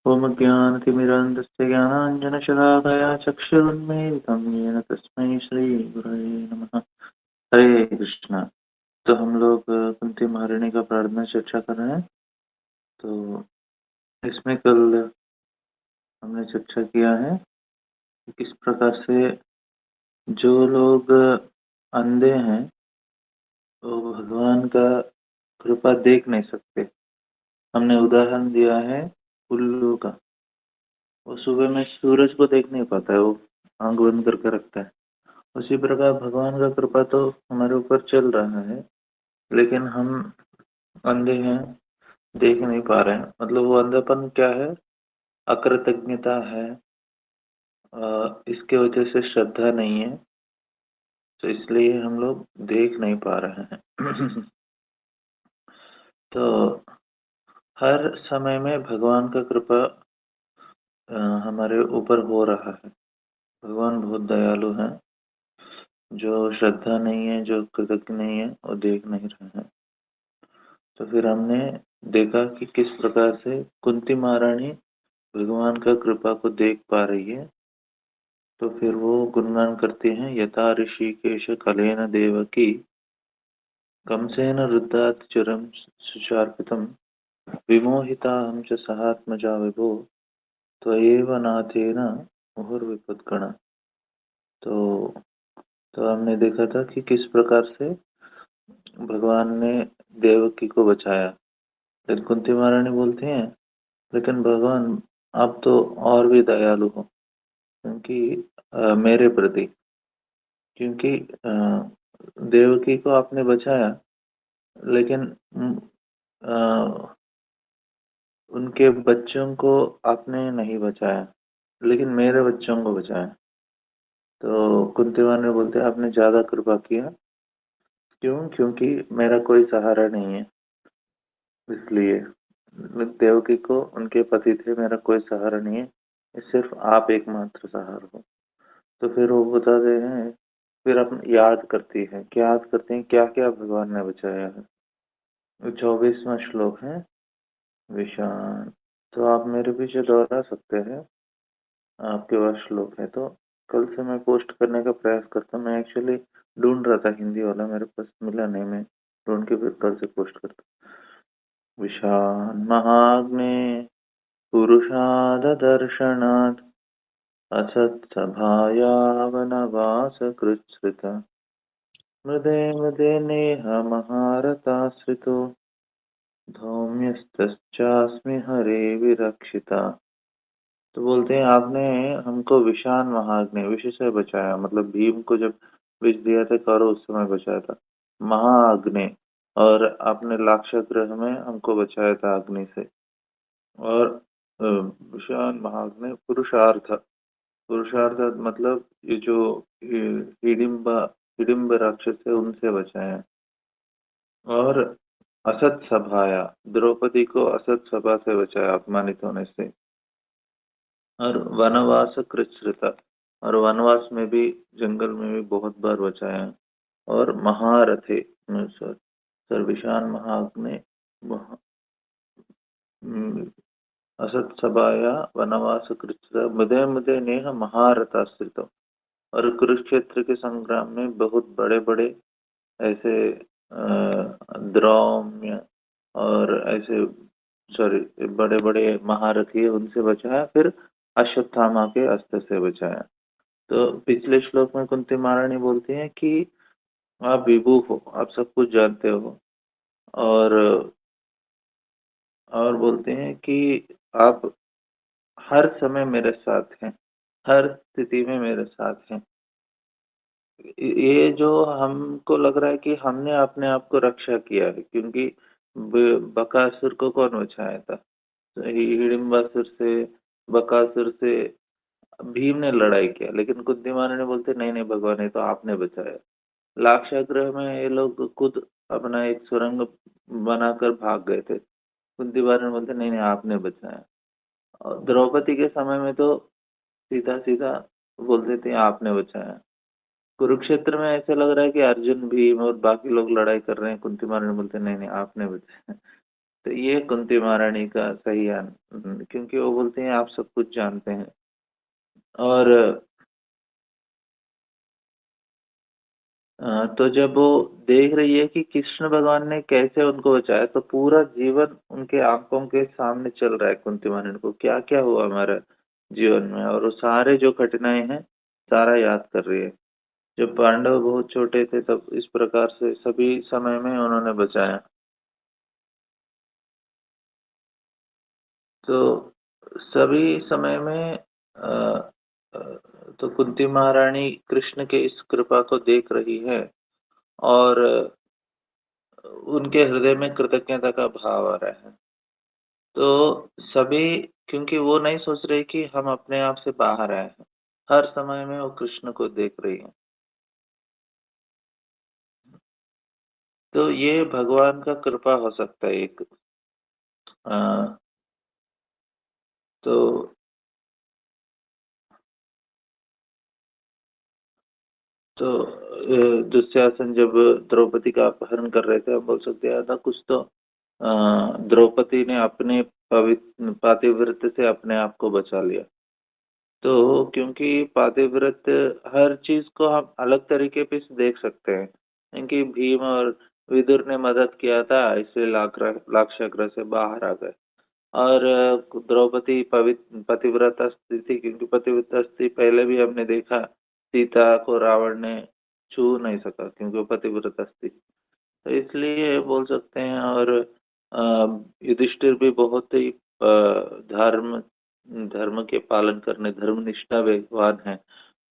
ओमज्ञानतिमिरान्धस्य ज्ञानाञ्जनशलाकया चक्षुरुन्मीलितं येन तस्मै श्रीगुरवे नमः। हरे कृष्णा। तो हम लोग कुंती महारानी का प्रार्थना चर्चा कर रहे हैं। तो इसमें कल हमने चर्चा किया है कि किस प्रकार से जो लोग अंधे हैं वो भगवान का कृपा देख नहीं सकते। हमने उदाहरण दिया है उल्लू का। वो सुबह में सूरज को देख नहीं पाता है, वो आंख बंद करके रखता है। उसी प्रकार भगवान का कृपा तो हमारे ऊपर चल रहा है, लेकिन हम अंधे हैं, देख नहीं पा रहे हैं। मतलब वो अंधापन क्या है? अकृतज्ञता है। इसके वजह से श्रद्धा नहीं है, तो इसलिए हम लोग देख नहीं पा रहे हैं। तो हर समय में भगवान का कृपा हमारे ऊपर हो रहा है। भगवान बहुत दयालु हैं। जो श्रद्धा नहीं है, जो कृतज्ञ नहीं है, वो देख नहीं रहे हैं। तो फिर हमने देखा कि किस प्रकार से कुंती महारानी भगवान का कृपा को देख पा रही है। तो फिर वो गुणगान करते हैं, यथा ऋषिकेश कलेन देवकी कंसेन रुद्धात् चिरं सुचार्पितम् विमोहिताहं च सहात्मजा विभो त्वयैव नाथेन मुहुर्विपद्गणा। तो हमने देखा था कि किस प्रकार से भगवान ने देवकी को बचाया। फिर कुंती महारानी बोलती हैं, लेकिन भगवान आप तो और भी दयालु हो, क्योंकि मेरे प्रति, क्योंकि देवकी को आपने बचाया, लेकिन उनके बच्चों को आपने नहीं बचाया, लेकिन मेरे बच्चों को बचाया। तो कुंती महारानी बोलते हैं आपने ज्यादा कृपा किया। क्यों? क्योंकि मेरा कोई सहारा नहीं है, इसलिए। देवकी को उनके पति थे, मेरा कोई सहारा नहीं है, सिर्फ आप एकमात्र सहारा हो। तो फिर वो बताते हैं, फिर अपन याद करती है, क्या याद करते हैं, क्या क्या भगवान ने बचाया है। 24वां श्लोक है, विषान। तो आप मेरे पीछे दोहरा सकते हैं, आपके पास श्लोक है तो। कल से मैं पोस्ट करने का प्रयास करता हूँ। मैं एक्चुअली ढूंढ रहा था हिंदी वाला, मेरे पास मिला नहीं। मैं ढूंढ के फिर कल से पोस्ट करता हूँ। विषान महाग्ने पुरुषाददर्शनात् असत्सभाया वनवासकृच्छ्रिता मृदे मृदे नेह महारताश्रितो धौम्यस्तश्चास्मि हरे विरक्षिता। तो बोलते हैं आपने हमको विषान महाग्नि, विष से बचाया, मतलब भीम को जब विष दिया था कौरव उस समय बचाया था। महाअग्नि, और आपने लाक्षागृह में हमको बचाया था अग्नि से। और विषान महाग्नि पुरुषार्थ, पुरुषार्थ मतलब ये जो हिडिंब हिडिंब राक्षस है उनसे बचाया। और असत सभाया, द्रौपदी को असत सभा से बचाया, अपमानित होने से। और वनवास कृच्छ्रिता, और वनवास में भी, जंगल में भी बहुत बार बचाया। और महारथे सर्विशान महाग्नि असत सभाया वनवास कृच्छ्रिता मृदय मृदय नेह महारथाश्रित। और कुरुक्षेत्र के संग्राम में बहुत बड़े बड़े ऐसे द्रौम्य और ऐसे, सॉरी, बड़े बड़े महारथी है उनसे बचाया। फिर अश्वत्थामा के अस्त्र से बचाया। तो पिछले श्लोक में कुंती महारानी बोलती हैं कि आप विभु हो, आप सब कुछ जानते हो। और बोलते हैं कि आप हर समय मेरे साथ हैं, हर स्थिति में मेरे साथ हैं। ये जो हमको लग रहा है कि हमने अपने आप को रक्षा किया है, क्योंकि बकासुर को कौन बचाया था? तो हिडिंबासुर से, बकासुर से भीम ने लड़ाई किया, लेकिन कुंती महारानी बोलते नहीं नहीं भगवान, ये तो आपने बचाया। लाक्षागृह में ये लोग खुद अपना एक सुरंग बनाकर भाग गए थे, कुंती महारानी बोलते नहीं नहीं आपने बचाया। और द्रौपदी के समय में तो सीधा सीधा बोलते थे आपने बचाया। कुरुक्षेत्र में ऐसा लग रहा है कि अर्जुन भीम और बाकी लोग लड़ाई कर रहे हैं, कुंती महारानी बोलते नहीं नहीं आपने बचाया। तो ये कुंती महारानी का सही क्योंकि वो बोलते हैं आप सब कुछ जानते हैं। और तो जब वो देख रही है कि कृष्ण भगवान ने कैसे उनको बचाया, तो पूरा जीवन उनके आँखों के सामने चल रहा है कुंती महारानी को, क्या-क्या हुआ हमारा जीवन में, और वो सारे जो कठिनाई हैं, सारा याद कर रही है। जब पांडव बहुत छोटे थे तब इस प्रकार से सभी समय में उन्होंने बचाया। तो सभी समय में अ, तो कुंती महारानी कृष्ण के इस कृपा को देख रही है, और उनके हृदय में कृतज्ञता का भाव आ रहा है। तो सभी, क्योंकि वो नहीं सोच रहे कि हम अपने आप से बाहर आए हैं। हर समय में वो कृष्ण को देख रही हैं। तो ये भगवान का कृपा हो सकता है एक। अ, तो दुश्शासन जब द्रौपदी का अपहरण कर रहे थे, आप बोल सकते हैं ऐसा कुछ तो द्रौपदी ने अपने पातिव्रत्य से अपने आप को बचा लिया। तो क्योंकि पातिव्रत, हर चीज़ को हम अलग तरीके पे से देख सकते हैं, क्योंकि भीम और विदुर ने मदद किया था, इसलिए लाक्षागृह से बाहर आ गए। और द्रौपदी पतिव्रता स्त्री थी, क्योंकि पतिव्रता स्त्री पहले भी हमने देखा, सीता को रावण ने छू नहीं सका क्योंकि वो पतिव्रता स्त्री। तो इसलिए बोल सकते हैं। और युधिष्ठिर भी बहुत ही धर्म धर्म के पालन करने, धर्मनिष्ठा विद्वान हैं।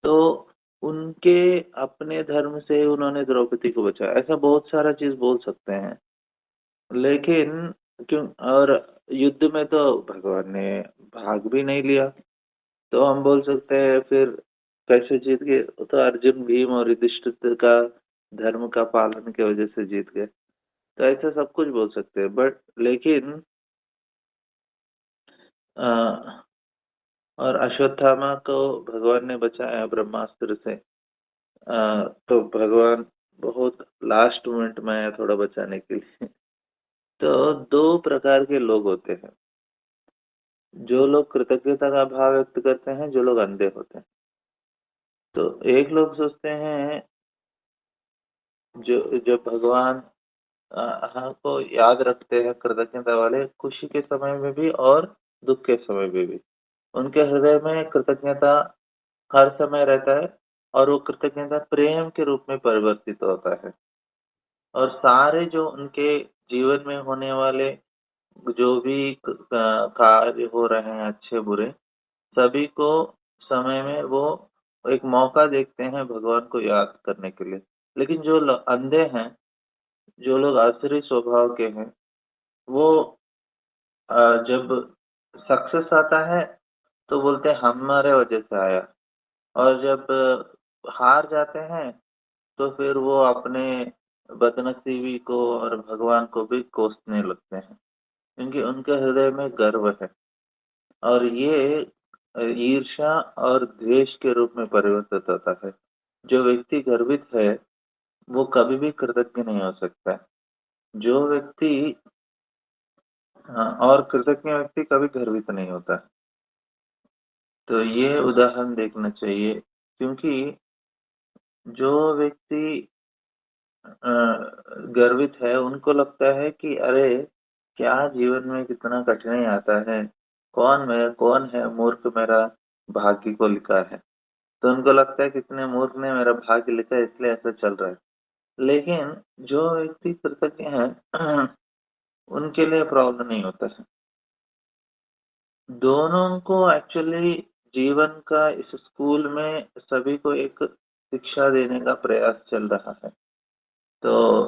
तो उनके अपने धर्म से उन्होंने द्रौपदी को बचाया। ऐसा बहुत सारा चीज़ बोल सकते हैं। लेकिन क्यों, और युद्ध में तो भगवान ने भाग भी नहीं लिया, तो हम बोल सकते हैं फिर कैसे जीत गए? वो तो अर्जुन, भीम और युधिष्ठिर का धर्म का पालन की वजह से जीत गए। तो ऐसा सब कुछ बोल सकते हैं, बट लेकिन अ, और अश्वत्थामा को भगवान ने बचाया ब्रह्मास्त्र से। तो भगवान बहुत लास्ट मोमेंट में आया थोड़ा बचाने के लिए। तो दो प्रकार के लोग होते हैं, जो लोग कृतज्ञता का भाव व्यक्त करते हैं, जो लोग अंधे होते हैं। तो एक लोग सोचते हैं, जो जब भगवान हमको याद रखते हैं, कृतज्ञता वाले, खुशी के समय में भी और दुख के समय में भी उनके हृदय में कृतज्ञता हर समय रहता है, और वो कृतज्ञता प्रेम के रूप में परिवर्तित होता है। और सारे जो उनके जीवन में होने वाले जो भी कार्य हो रहे हैं अच्छे-बुरे, सभी को समय में वो एक मौका देखते हैं भगवान को याद करने के लिए। लेकिन जो अंधे हैं, जो लोग आसुरी स्वभाव के हैं, वो जब सक्सेस आता है तो बोलते हैं हमारे वजह से आया, और जब हार जाते हैं तो फिर वो अपने बदनसीबी को और भगवान को भी कोसने लगते हैं, क्योंकि उनके हृदय में गर्व है। और ये ईर्ष्या और द्वेष के रूप में परिवर्तित होता है। जो व्यक्ति गर्वित है, वो कभी भी कृतज्ञ नहीं हो सकता है। जो व्यक्ति और कृतज्ञ व्यक्ति कभी गर्वित नहीं होता। तो ये उदाहरण देखना चाहिए, क्योंकि जो व्यक्ति अ, गर्वित है, उनको लगता है कि अरे! क्या जीवन में कितना कठिनाई आता है, कौन है मूर्ख मेरा भाग्य को लिखा है। तो उनको लगता है कितने मूर्ख ने मेरा भाग्य लिखा है, इसलिए ऐसा चल रहा है। लेकिन जो व्यक्ति कृतज्ञ हैं, उनके लिए प्रॉब्लम नहीं होता है। दोनों को एक्चुअली जीवन का इस स्कूल में सभी को एक शिक्षा देने का प्रयास चल रहा है। तो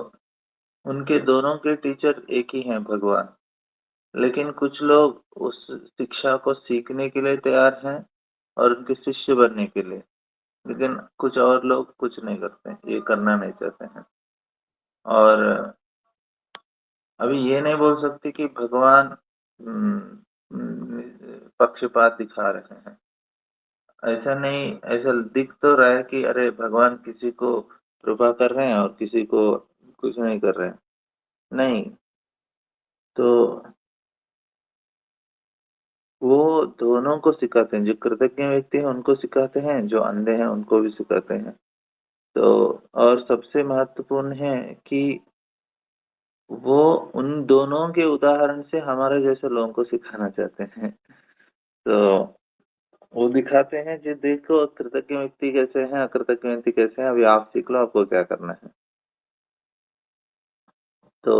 उनके दोनों के टीचर एक ही हैं, भगवान। लेकिन कुछ लोग उस शिक्षा को सीखने के लिए तैयार हैं और उनके शिष्य बनने के लिए। लेकिन कुछ और लोग कुछ नहीं करते हैं, ये करना नहीं चाहते हैं। और अभी ये नहीं बोल सकते कि भगवान पक्षपात दिखा रहे हैं। ऐसा नहीं, ऐसा दिख तो रहा है कि अरे भगवान किसी को कृपा कर रहे हैं और किसी को कुछ नहीं कर रहे हैं। नहीं, तो वो दोनों को सिखाते हैं, जो कृतज्ञ व्यक्ति हैं उनको सिखाते हैं, जो अंधे हैं उनको भी सिखाते हैं। तो और सबसे महत्वपूर्ण है कि वो उन दोनों के उदाहरण से हमारे जैसे लोगों को सिखाना चाहते हैं। तो वो दिखाते हैं कि देखो कृतज्ञ व्यक्ति कैसे हैं, अकृतज्ञ व्यक्ति कैसे हैं, अभी आप सीख लो आपको क्या करना है। तो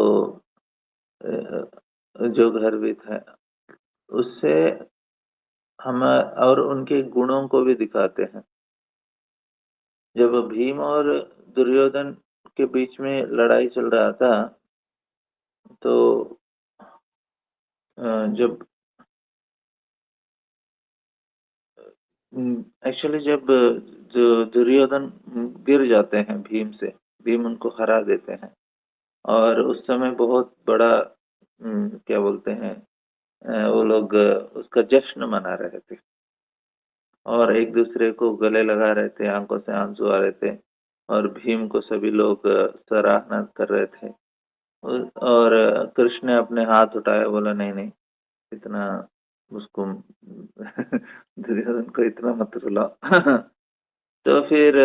जो घर भी था उससे हम और उनके गुणों को भी दिखाते हैं। जब भीम और दुर्योधन के बीच में लड़ाई चल रहा था, तो जब एक्चुअली जब जो दुर्योधन गिर जाते हैं भीम से, भीम उनको हरा देते हैं और उस समय बहुत बड़ा क्या बोलते हैं वो लोग उसका जश्न मना रहे थे और एक दूसरे को गले लगा रहे थे, आंखों से आंसू आ रहे थे और भीम को सभी लोग सराहना कर रहे थे और कृष्ण ने अपने हाथ उठाया, बोला नहीं नहीं इतना उसको दुर्योधन को इतना मत रुलाओ। तो फिर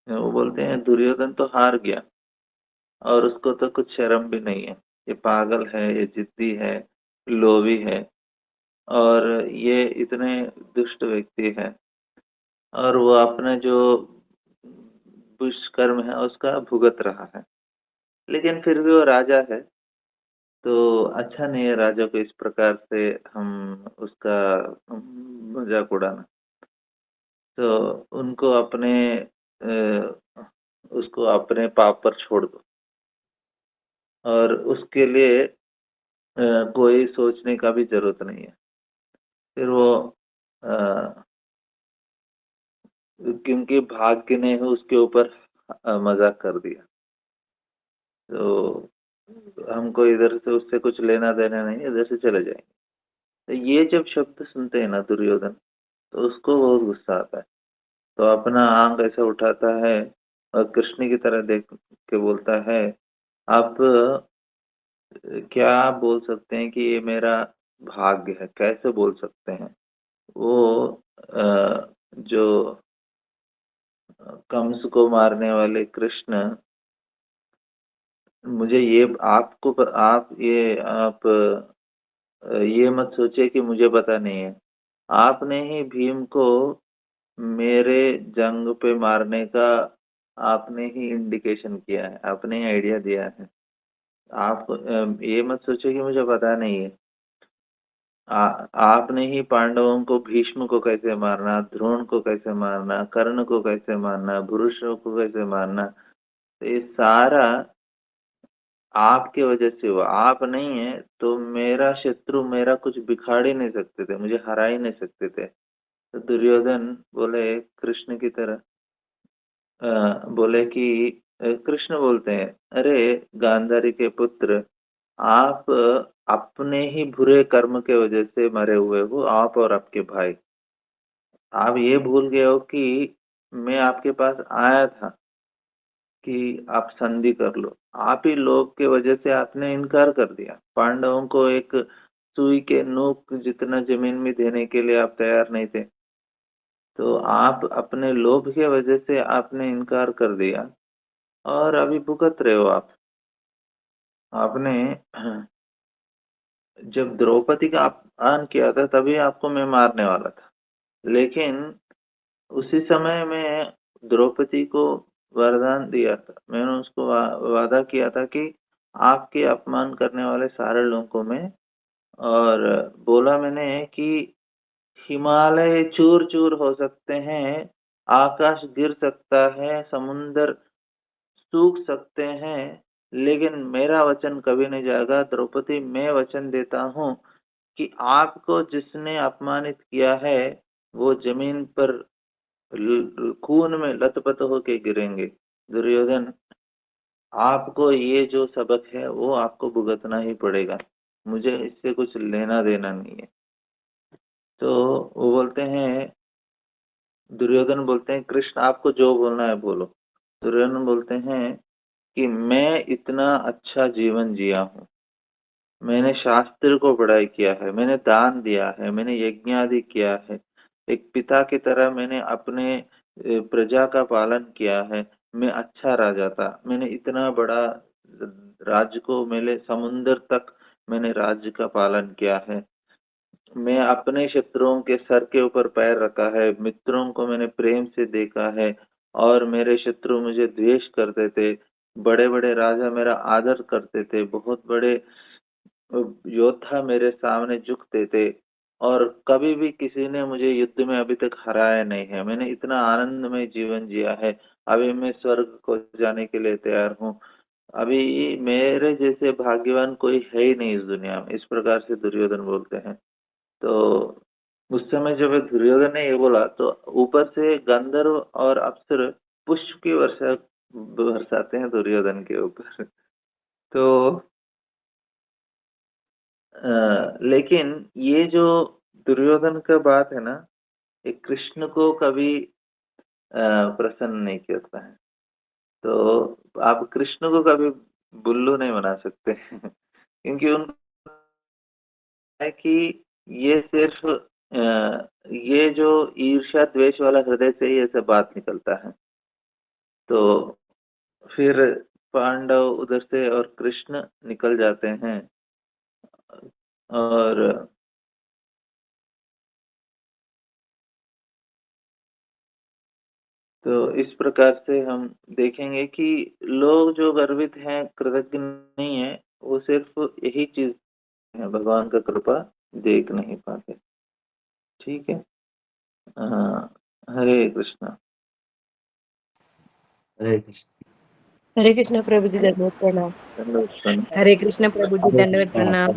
वो बोलते हैं दुर्योधन तो हार गया और उसको तो कुछ शर्म भी नहीं है, ये पागल है, ये जिद्दी है, लोभी है और ये इतने दुष्ट व्यक्ति है और वो अपने जो दुष्कर्म है उसका भुगत रहा है, लेकिन फिर भी वो राजा है। तो अच्छा नहीं है राजा को इस प्रकार से हम उसका मजाक उड़ाना। तो उनको अपने उसको अपने पाप पर छोड़ दो और उसके लिए कोई सोचने का भी ज़रूरत नहीं है। फिर वो अ, क्योंकि भाग्य ने उसके ऊपर मज़ाक कर दिया। तो हमको इधर से उससे कुछ लेना-देना नहीं है, इधर से चले जाएँगे। तो ये जब शब्द सुनते हैं ना दुर्योधन, तो उसको बहुत गुस्सा आता है। तो अपना आँख ऐसे उठाता है और कृष्ण की तरह देख के बोलता है, "आप क्या आप बोल सकते हैं कि ये मेरा भाग्य है? कैसे बोल सकते हैं?" वो जो कंस को मारने वाले कृष्ण, मुझे ये आपको ये मत सोचिए कि मुझे पता नहीं है। आपने ही भीम को मेरे जंग पे मारने का आपने ही इंडिकेशन किया है, आपने ही आइडिया दिया है। आप ये मत सोचिए कि मुझे पता नहीं है। आ आपने ही पांडवों को भीष्म को कैसे मारना, द्रोण को कैसे मारना, कर्ण को कैसे मारना, पुरुषों को कैसे मारना, तो ये सारा आपकी वजह से हुआ। आप नहीं है तो मेरा शत्रु मेरा कुछ बिगाड़ ही नहीं सकते थे, मुझे हरा ही नहीं सकते थे। तो दुर्योधन बोले कृष्ण की तरह बोले कि कृष्ण बोलते हैं, "अरे गांधारी के पुत्र, आप अपने ही बुरे कर्म के वजह से मरे हुए हो, आप और आपके भाई। आप ये भूल गए हो कि मैं आपके पास आया था कि आप संधि कर लो। आप ही लोग के वजह से आपने इनकार कर दिया। पांडवों को एक सुई के नोक जितना ज़मीन भी देने के लिए आप तैयार नहीं थे। तो आप अपने लोभ की वजह से आपने इनकार कर दिया और अभी भुगत रहे हो आप। आपने जब द्रौपदी का अपमान किया था तभी आपको मैं मारने वाला था। लेकिन उसी समय मैं द्रौपदी को वरदान दिया था। मैंने उसको वादा किया था कि आपके अपमान करने वाले सारे लोगों को मैं और बोला मैंने कि हिमालय चूर-चूर हो सकते हैं, आकाश गिर सकता है, समुंदर सूख सकते हैं, लेकिन मेरा वचन कभी नहीं जाएगा। द्रौपदी मैं वचन देता हूँ कि आपको जिसने अपमानित किया है, वो ज़मीन पर खून में लथपथ होके गिरेंगे। दुर्योधन, आपको ये जो सबक है वो आपको भुगतना ही पड़ेगा। मुझे इससे कुछ लेना-देना नहीं है। तो वो बोलते हैं दुर्योधन बोलते हैं कृष्ण आपको जो बोलना है बोलो। दुर्योधन बोलते हैं कि मैं इतना अच्छा जीवन जिया हूँ। मैंने शास्त्र को पढ़ाई किया है, मैंने दान दिया है, मैंने यज्ञ आदि किया है। एक पिता की तरह मैंने अपने प्रजा का पालन किया है। मैं अच्छा राजा था। मैंने इतना बड़ा राज्य को मेरे समुद्र तक मैंने राज्य का पालन किया है। मैं अपने शत्रुओं के सर के ऊपर पैर रखा है, मित्रों को मैंने प्रेम से देखा है और मेरे शत्रु मुझे द्वेष करते थे। बड़े-बड़े राजा मेरा आदर करते थे, बहुत बड़े योद्धा मेरे सामने झुकते थे और कभी भी किसी ने मुझे युद्ध में अभी तक हराया नहीं है। मैंने इतना आनंदमय जीवन जिया है, अभी मैं स्वर्ग को जाने के लिए तैयार हूँ। अभी मेरे जैसे भाग्यवान कोई है ही नहीं इस दुनिया में, इस प्रकार से दुर्योधन बोलते हैं। तो उस समय जब दुर्योधन ने ये बोला तो ऊपर से गंधर्व और अप्सरा पुष्प की वर्षा बरसाते हैं दुर्योधन के ऊपर। तो लेकिन ये जो दुर्योधन का बात है ना, ये कृष्ण को कभी प्रसन्न नहीं करता है। तो आप कृष्ण को कभी बुल्लू नहीं बना सकते क्योंकि उनको है कि ये सिर्फ ये जो ईर्ष्या द्वेष वाला हृदय से ही ऐसा बात निकलता है। तो फिर पांडव उधर से और कृष्ण निकल जाते हैं और तो इस प्रकार से हम देखेंगे कि लोग जो गर्वित हैं, कृतज्ञ नहीं है, वो सिर्फ यही चीज़ है, भगवान का कृपा देख नहीं पाते। ठीक है? हरे कृष्णा। हरे कृष्ण। हरे कृष्ण प्रभु जी, दंडवत प्रणाम। दंडवत प्रणाम। हरे कृष्ण प्रभु जी, हरे दंडवत कृष्ण प्रणाम।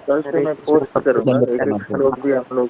कल से मैं पोस्ट करूँगा, एक-एक श्लोक भी आप लोग